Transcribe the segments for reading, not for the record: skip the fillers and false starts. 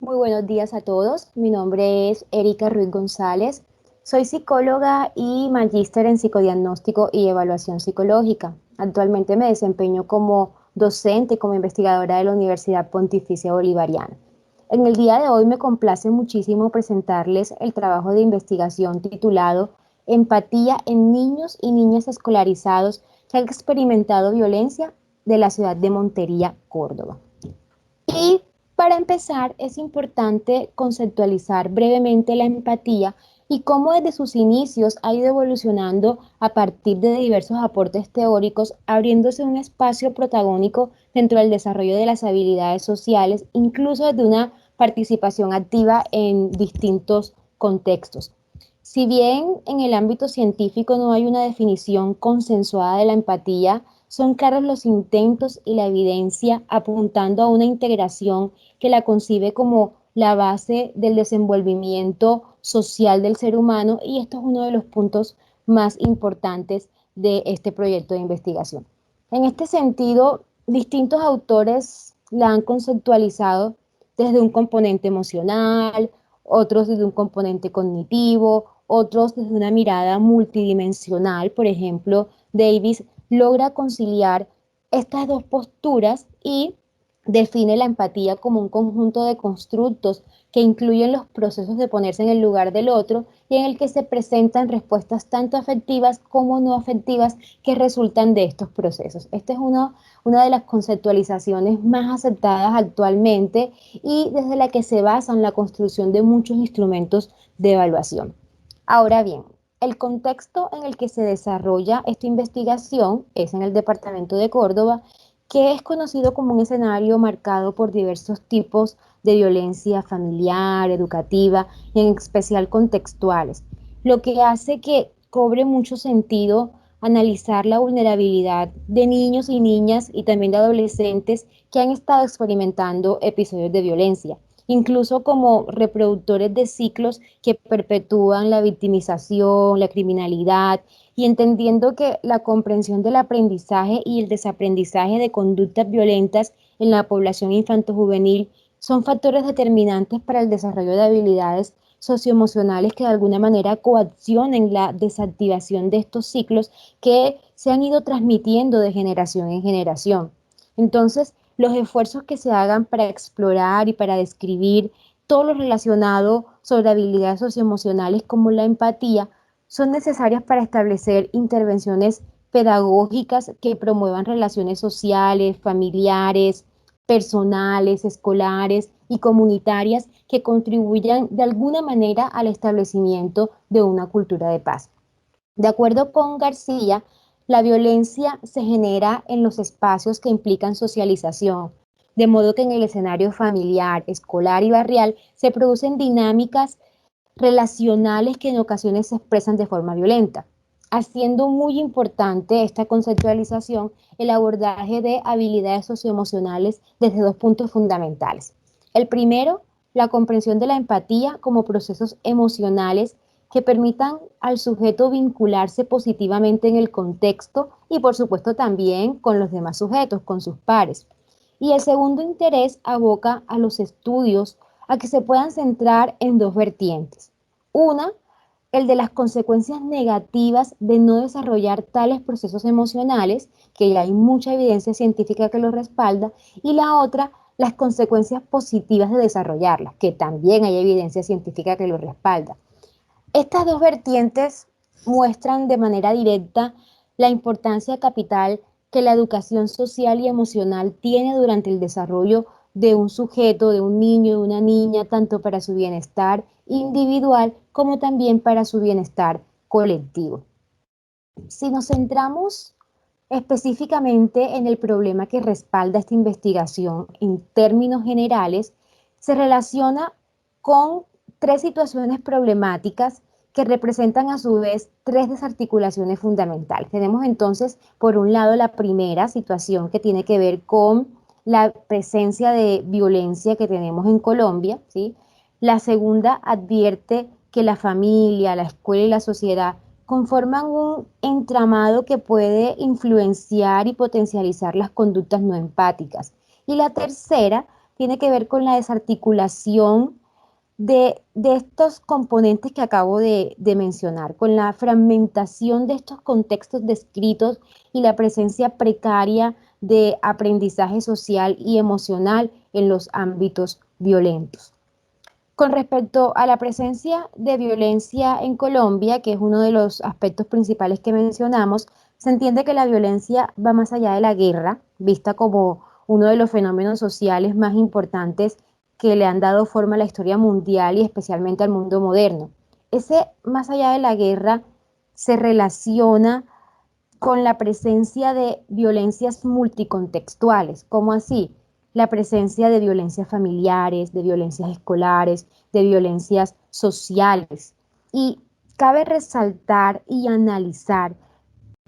Muy buenos días a todos. Mi nombre es Erika Ruiz González. Soy psicóloga y magíster en psicodiagnóstico y evaluación psicológica. Actualmente me desempeño como docente y como investigadora de la Universidad Pontificia Bolivariana. En el día de hoy me complace muchísimo presentarles el trabajo de investigación titulado Empatía en niños y niñas escolarizados que han experimentado violencia de la ciudad de Montería, Córdoba. Y para empezar, es importante conceptualizar brevemente la empatía y cómo desde sus inicios ha ido evolucionando a partir de diversos aportes teóricos, abriéndose un espacio protagónico dentro del desarrollo de las habilidades sociales, incluso desde una participación activa en distintos contextos. Si bien en el ámbito científico no hay una definición consensuada de la empatía, son claros los intentos y la evidencia apuntando a una integración que la concibe como la base del desenvolvimiento social del ser humano, y esto es uno de los puntos más importantes de este proyecto de investigación. En este sentido, distintos autores la han conceptualizado desde un componente emocional, otros desde un componente cognitivo, otros desde una mirada multidimensional. Por ejemplo, Davis logra conciliar estas dos posturas y define la empatía como un conjunto de constructos que incluyen los procesos de ponerse en el lugar del otro y en el que se presentan respuestas tanto afectivas como no afectivas que resultan de estos procesos. Esta es una de las conceptualizaciones más aceptadas actualmente y desde la que se basa en la construcción de muchos instrumentos de evaluación. Ahora bien, el contexto en el que se desarrolla esta investigación es en el departamento de Córdoba, que es conocido como un escenario marcado por diversos tipos de violencia familiar, educativa y en especial contextuales, lo que hace que cobre mucho sentido analizar la vulnerabilidad de niños y niñas y también de adolescentes que han estado experimentando episodios de violencia, incluso como reproductores de ciclos que perpetúan la victimización, la criminalidad, y entendiendo que la comprensión del aprendizaje y el desaprendizaje de conductas violentas en la población infanto-juvenil son factores determinantes para el desarrollo de habilidades socioemocionales que de alguna manera coaccionen la desactivación de estos ciclos que se han ido transmitiendo de generación en generación. Entonces, los esfuerzos que se hagan para explorar y para describir todo lo relacionado sobre habilidades socioemocionales como la empatía son necesarias para establecer intervenciones pedagógicas que promuevan relaciones sociales, familiares, personales, escolares y comunitarias que contribuyan de alguna manera al establecimiento de una cultura de paz. De acuerdo con García, la violencia se genera en los espacios que implican socialización, de modo que en el escenario familiar, escolar y barrial se producen dinámicas relacionales que en ocasiones se expresan de forma violenta, haciendo muy importante esta conceptualización el abordaje de habilidades socioemocionales desde dos puntos fundamentales. El primero, la comprensión de la empatía como procesos emocionales que permitan al sujeto vincularse positivamente en el contexto y por supuesto también con los demás sujetos, con sus pares. Y el segundo interés aboca a los estudios a que se puedan centrar en dos vertientes. Una, el de las consecuencias negativas de no desarrollar tales procesos emocionales, que ya hay mucha evidencia científica que lo respalda, y la otra, las consecuencias positivas de desarrollarlas, que también hay evidencia científica que lo respalda. Estas dos vertientes muestran de manera directa la importancia capital que la educación social y emocional tiene durante el desarrollo de un sujeto, de un niño, de una niña, tanto para su bienestar individual como también para su bienestar colectivo. Si nos centramos específicamente en el problema que respalda esta investigación en términos generales, se relaciona con tres situaciones problemáticas que representan a su vez tres desarticulaciones fundamentales. Tenemos entonces, por un lado, la primera situación que tiene que ver con la presencia de violencia que tenemos en Colombia, ¿sí? La segunda advierte que la familia, la escuela y la sociedad conforman un entramado que puede influenciar y potencializar las conductas no empáticas. Y la tercera tiene que ver con la desarticulación de estos componentes que acabo de mencionar, con la fragmentación de estos contextos descritos y la presencia precaria de aprendizaje social y emocional en los ámbitos violentos. Con respecto a la presencia de violencia en Colombia, que es uno de los aspectos principales que mencionamos, se entiende que la violencia va más allá de la guerra, vista como uno de los fenómenos sociales más importantes que le han dado forma a la historia mundial y especialmente al mundo moderno. Ese más allá de la guerra se relaciona con la presencia de violencias multicontextuales. ¿Cómo así? La presencia de violencias familiares, de violencias escolares, de violencias sociales. Y cabe resaltar y analizar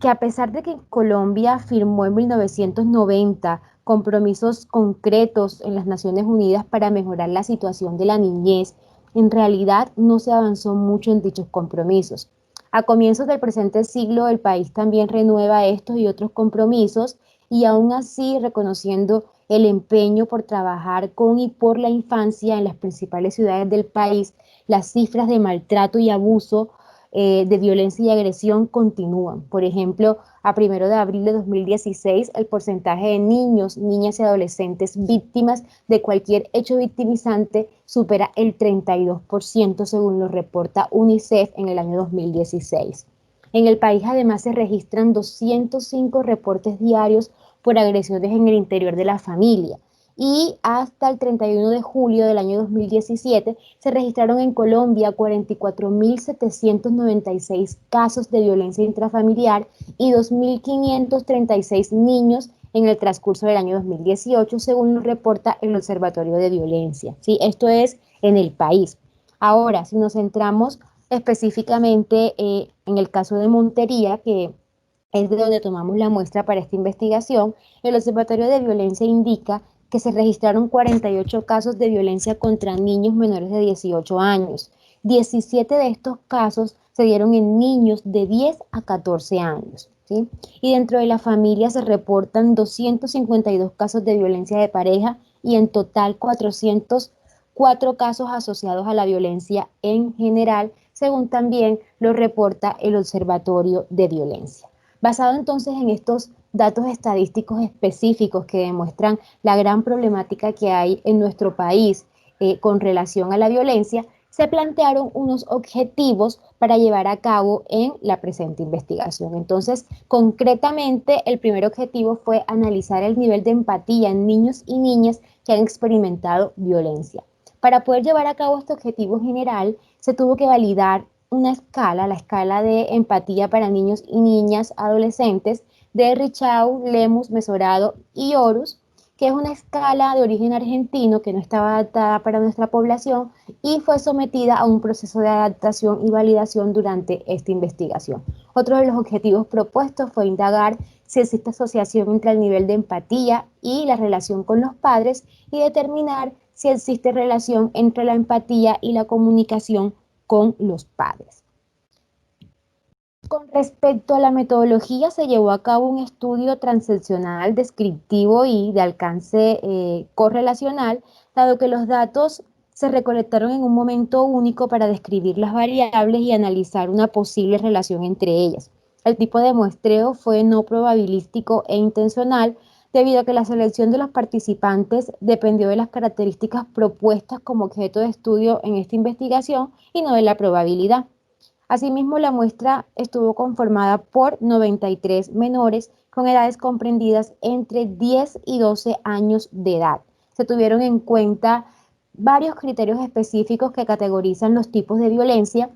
que a pesar de que Colombia firmó en 1990 compromisos concretos en las Naciones Unidas para mejorar la situación de la niñez, en realidad no se avanzó mucho en dichos compromisos. A comienzos del presente siglo, el país también renueva estos y otros compromisos y aún así reconociendo el empeño por trabajar con y por la infancia en las principales ciudades del país, las cifras de maltrato y abuso de violencia y agresión continúan. Por ejemplo, a 1 de abril de 2016, el porcentaje de niños, niñas y adolescentes víctimas de cualquier hecho victimizante supera el 32%, según lo reporta UNICEF en el año 2016. En el país además se registran 205 reportes diarios por agresiones en el interior de la familia y hasta el 31 de julio del año 2017 se registraron en Colombia 44.796 casos de violencia intrafamiliar y 2.536 niños en el transcurso del año 2018, según nos reporta el Observatorio de Violencia. ¿Sí? Esto es en el país. Ahora, si nos centramos específicamente en el caso de Montería, que es de donde tomamos la muestra para esta investigación, el Observatorio de Violencia indica que se registraron 48 casos de violencia contra niños menores de 18 años. 17 de estos casos se dieron en niños de 10 a 14 años. ¿Sí? Y dentro de la familia se reportan 252 casos de violencia de pareja y en total 404 casos asociados a la violencia en general, según también lo reporta el Observatorio de Violencia. Basado entonces en estos datos estadísticos específicos que demuestran la gran problemática que hay en nuestro país con relación a la violencia, se plantearon unos objetivos para llevar a cabo en la presente investigación. Entonces, concretamente, el primer objetivo fue analizar el nivel de empatía en niños y niñas que han experimentado violencia. Para poder llevar a cabo este objetivo general, se tuvo que validar una escala, la escala de empatía para niños y niñas adolescentes de Richau, Lemus, Mesorado y Horus, que es una escala de origen argentino que no estaba adaptada para nuestra población y fue sometida a un proceso de adaptación y validación durante esta investigación. Otro de los objetivos propuestos fue indagar si existe asociación entre el nivel de empatía y la relación con los padres y determinar si existe relación entre la empatía y la comunicación con los padres. Con respecto a la metodología, se llevó a cabo un estudio transaccional, descriptivo y de alcance correlacional, dado que los datos se recolectaron en un momento único para describir las variables y analizar una posible relación entre ellas. El tipo de muestreo fue no probabilístico e intencional, debido a que la selección de los participantes dependió de las características propuestas como objeto de estudio en esta investigación y no de la probabilidad. Asimismo, la muestra estuvo conformada por 93 menores con edades comprendidas entre 10 y 12 años de edad. Se tuvieron en cuenta varios criterios específicos que categorizan los tipos de violencia,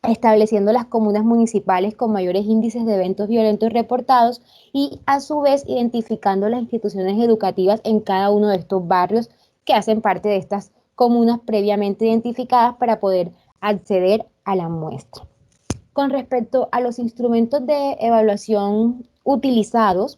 estableciendo las comunas municipales con mayores índices de eventos violentos reportados y a su vez identificando las instituciones educativas en cada uno de estos barrios que hacen parte de estas comunas previamente identificadas para poder acceder a la muestra. Con respecto a los instrumentos de evaluación utilizados,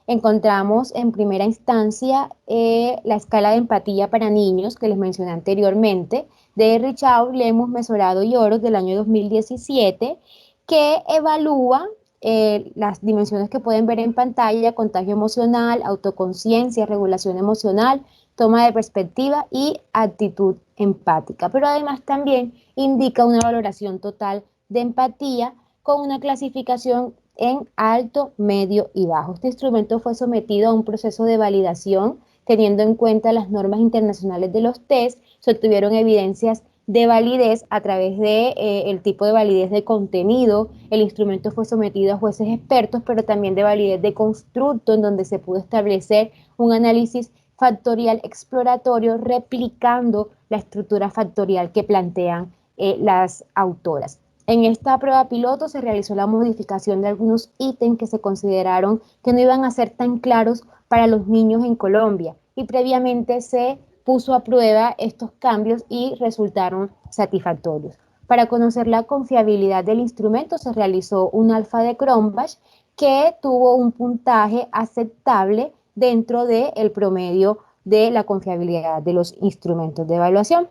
encontramos en primera instancia la escala de empatía para niños que les mencioné anteriormente, de Richau, Lemus, Mesorado y Oros del año 2017, que evalúa las dimensiones que pueden ver en pantalla: contagio emocional, autoconciencia, regulación emocional, toma de perspectiva y actitud empática. Pero además también indica una valoración total de empatía con una clasificación en alto, medio y bajo. Este instrumento fue sometido a un proceso de validación teniendo en cuenta las normas internacionales de los test. Se obtuvieron evidencias de validez a través de el tipo de validez de contenido. El instrumento fue sometido a jueces expertos, pero también de validez de constructo, en donde se pudo establecer un análisis factorial exploratorio replicando la estructura factorial que plantean las autoras. En esta prueba piloto se realizó la modificación de algunos ítems que se consideraron que no iban a ser tan claros para los niños en Colombia, y previamente se puso a prueba estos cambios y resultaron satisfactorios. Para conocer la confiabilidad del instrumento se realizó un alfa de Cronbach que tuvo un puntaje aceptable dentro del promedio de la confiabilidad de los instrumentos de evaluación.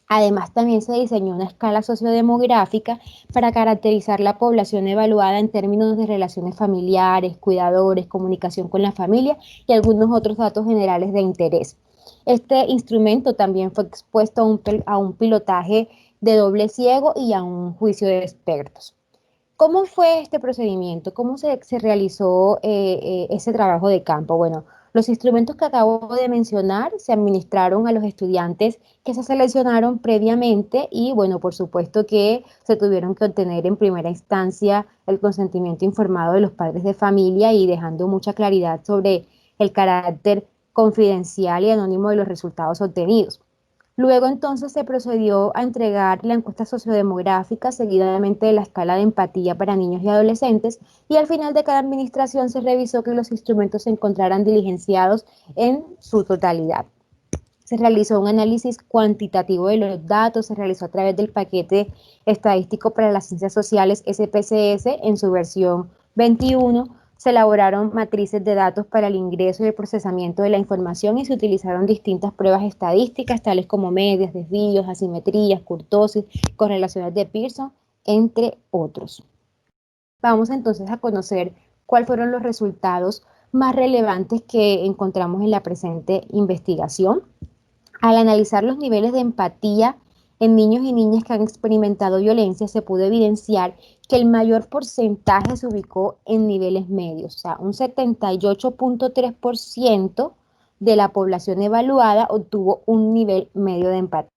Además, también se diseñó una escala sociodemográfica para caracterizar la población evaluada en términos de relaciones familiares, cuidadores, comunicación con la familia y algunos otros datos generales de interés. Este instrumento también fue expuesto a un pilotaje de doble ciego y a un juicio de expertos. ¿Cómo fue este procedimiento? ¿Cómo se realizó ese trabajo de campo? Bueno, los instrumentos que acabo de mencionar se administraron a los estudiantes que se seleccionaron previamente y, bueno, por supuesto que se tuvieron que obtener en primera instancia el consentimiento informado de los padres de familia y dejando mucha claridad sobre el carácter confidencial y anónimo de los resultados obtenidos. Luego entonces se procedió a entregar la encuesta sociodemográfica, seguidamente de la escala de empatía para niños y adolescentes, y al final de cada administración se revisó que los instrumentos se encontraran diligenciados en su totalidad. Se realizó un análisis cuantitativo de los datos, se realizó a través del paquete estadístico para las ciencias sociales SPSS en su versión 21. Se elaboraron matrices de datos para el ingreso y el procesamiento de la información y se utilizaron distintas pruebas estadísticas, tales como medias, desvíos, asimetrías, kurtosis, correlaciones de Pearson, entre otros. Vamos entonces a conocer cuáles fueron los resultados más relevantes que encontramos en la presente investigación. Al analizar los niveles de empatía en niños y niñas que han experimentado violencia, se pudo evidenciar que el mayor porcentaje se ubicó en niveles medios, o sea, un 78.3% de la población evaluada obtuvo un nivel medio de empatía.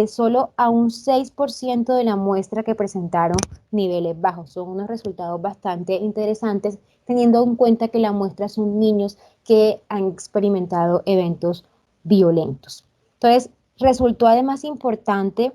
Solo a un 6% de la muestra que presentaron niveles bajos. Son unos resultados bastante interesantes, teniendo en cuenta que la muestra son niños que han experimentado eventos violentos. Entonces, resultó además importante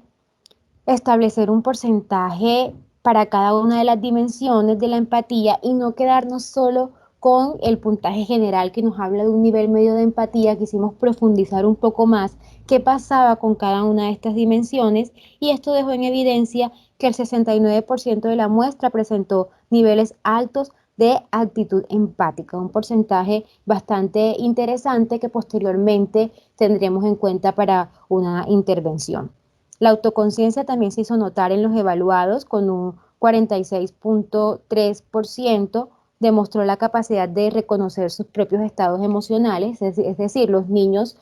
establecer un porcentaje para cada una de las dimensiones de la empatía y no quedarnos solo con el puntaje general que nos habla de un nivel medio de empatía. Quisimos profundizar un poco más qué pasaba con cada una de estas dimensiones, y esto dejó en evidencia que el 69% de la muestra presentó niveles altos de actitud empática, un porcentaje bastante interesante que posteriormente tendremos en cuenta para una intervención. La autoconciencia también se hizo notar en los evaluados con un 46.3%, demostró la capacidad de reconocer sus propios estados emocionales, es decir, los niños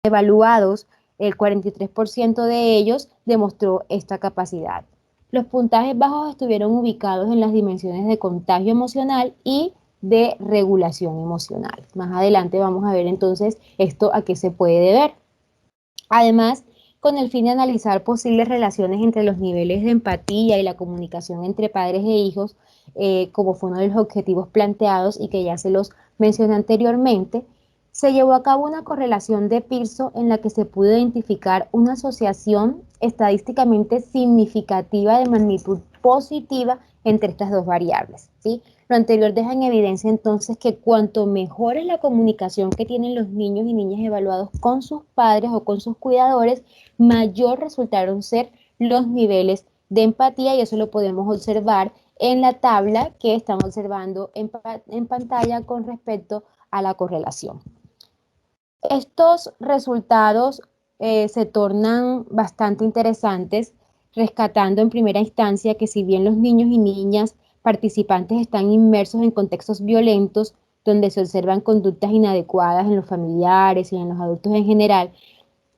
evaluados, el 43% de ellos demostró esta capacidad. Los puntajes bajos estuvieron ubicados en las dimensiones de contagio emocional y de regulación emocional. Más adelante vamos a ver entonces esto a qué se puede deber. Además, con el fin de analizar posibles relaciones entre los niveles de empatía y la comunicación entre padres e hijos, como fue uno de los objetivos planteados y que ya se los mencioné anteriormente, se llevó a cabo una correlación de Pearson en la que se pudo identificar una asociación estadísticamente significativa de magnitud positiva entre estas dos variables, ¿sí? Lo anterior deja en evidencia entonces que cuanto mejor es la comunicación que tienen los niños y niñas evaluados con sus padres o con sus cuidadores, mayor resultaron ser los niveles de empatía, y eso lo podemos observar en la tabla que estamos observando en pantalla con respecto a la correlación. Estos resultados se tornan bastante interesantes, rescatando en primera instancia que si bien los niños y niñas participantes están inmersos en contextos violentos donde se observan conductas inadecuadas en los familiares y en los adultos en general,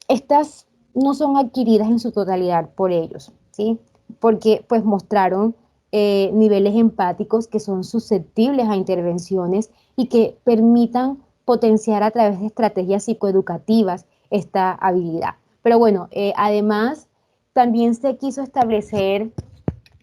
estas no son adquiridas en su totalidad por ellos, ¿sí? Porque pues mostraron niveles empáticos que son susceptibles a intervenciones y que permitan potenciar a través de estrategias psicoeducativas esta habilidad. Pero bueno, además también se quiso establecer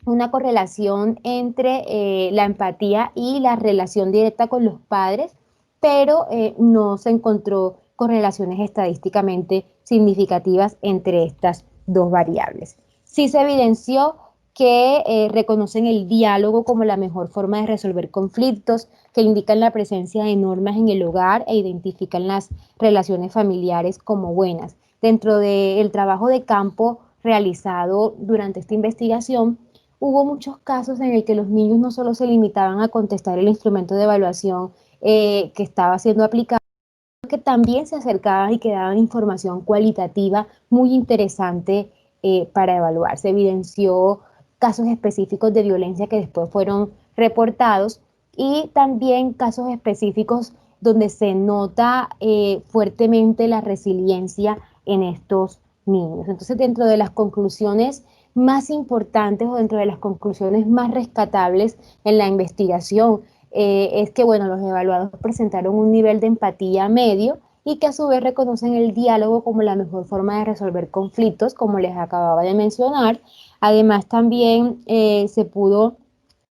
una correlación entre la empatía y la relación directa con los padres, pero no se encontró correlaciones estadísticamente significativas entre estas dos variables. Sí se evidenció que reconocen el diálogo como la mejor forma de resolver conflictos, que indican la presencia de normas en el hogar e identifican las relaciones familiares como buenas. Dentro del trabajo de campo realizado durante esta investigación, hubo muchos casos en el que los niños no solo se limitaban a contestar el instrumento de evaluación que estaba siendo aplicado, sino que también se acercaban y que daban información cualitativa muy interesante para evaluar. Se evidenció casos específicos de violencia que después fueron reportados y también casos específicos donde se nota fuertemente la resiliencia en estos niños. Entonces, dentro de las conclusiones más importantes o dentro de las conclusiones más rescatables en la investigación es que, bueno, los evaluados presentaron un nivel de empatía medio y que a su vez reconocen el diálogo como la mejor forma de resolver conflictos, como les acababa de mencionar. Además, también se pudo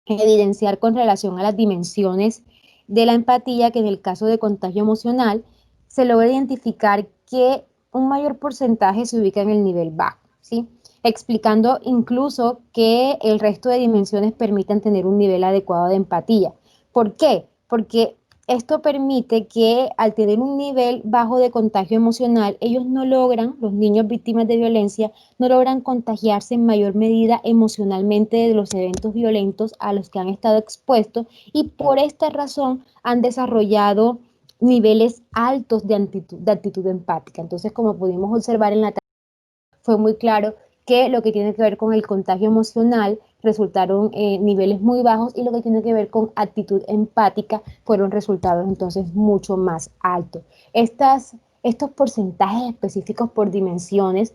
evidenciar con relación a las dimensiones de la empatía que en el caso de contagio emocional se logra identificar que un mayor porcentaje se ubica en el nivel bajo, ¿sí? Explicando incluso que el resto de dimensiones permiten tener un nivel adecuado de empatía. ¿Por qué? Porque esto permite que al tener un nivel bajo de contagio emocional, ellos no logran, los niños víctimas de violencia, no logran contagiarse en mayor medida emocionalmente de los eventos violentos a los que han estado expuestos y por esta razón han desarrollado niveles altos de actitud empática. Entonces, como pudimos observar en la fue muy claro que lo que tiene que ver con el contagio emocional resultaron niveles muy bajos y lo que tiene que ver con actitud empática fueron resultados entonces mucho más altos. Estos porcentajes específicos por dimensiones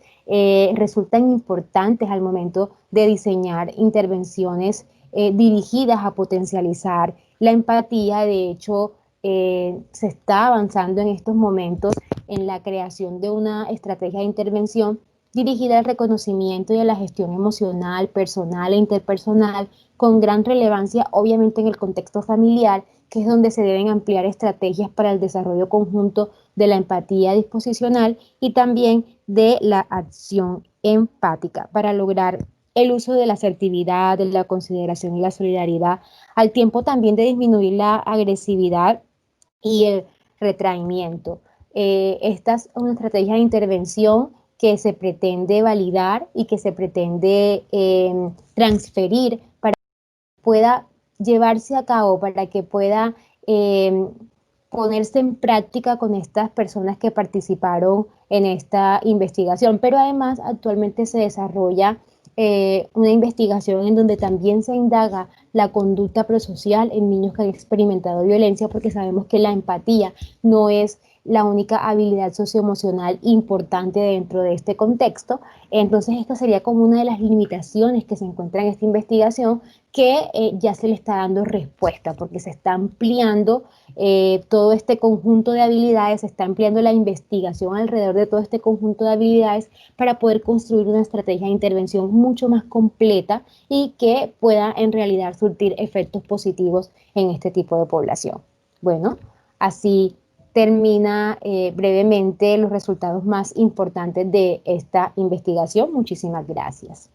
resultan importantes al momento de diseñar intervenciones dirigidas a potencializar la empatía. De hecho, se está avanzando en estos momentos en la creación de una estrategia de intervención dirigida al reconocimiento y a la gestión emocional, personal e interpersonal, con gran relevancia obviamente en el contexto familiar, que es donde se deben ampliar estrategias para el desarrollo conjunto de la empatía disposicional y también de la acción empática para lograr el uso de la asertividad, de la consideración y la solidaridad, al tiempo también de disminuir la agresividad y el retraimiento. Esta es una estrategia de intervención que se pretende validar y que se pretende transferir para que pueda llevarse a cabo, para que pueda ponerse en práctica con estas personas que participaron en esta investigación. Pero además actualmente se desarrolla una investigación en donde también se indaga la conducta prosocial en niños que han experimentado violencia, porque sabemos que la empatía no es la única habilidad socioemocional importante dentro de este contexto. Entonces, esta sería como una de las limitaciones que se encuentra en esta investigación que ya se le está dando respuesta, porque se está ampliando todo este conjunto de habilidades, se está ampliando la investigación alrededor de todo este conjunto de habilidades para poder construir una estrategia de intervención mucho más completa y que pueda en realidad surtir efectos positivos en este tipo de población. Bueno, así termina brevemente los resultados más importantes de esta investigación. Muchísimas gracias.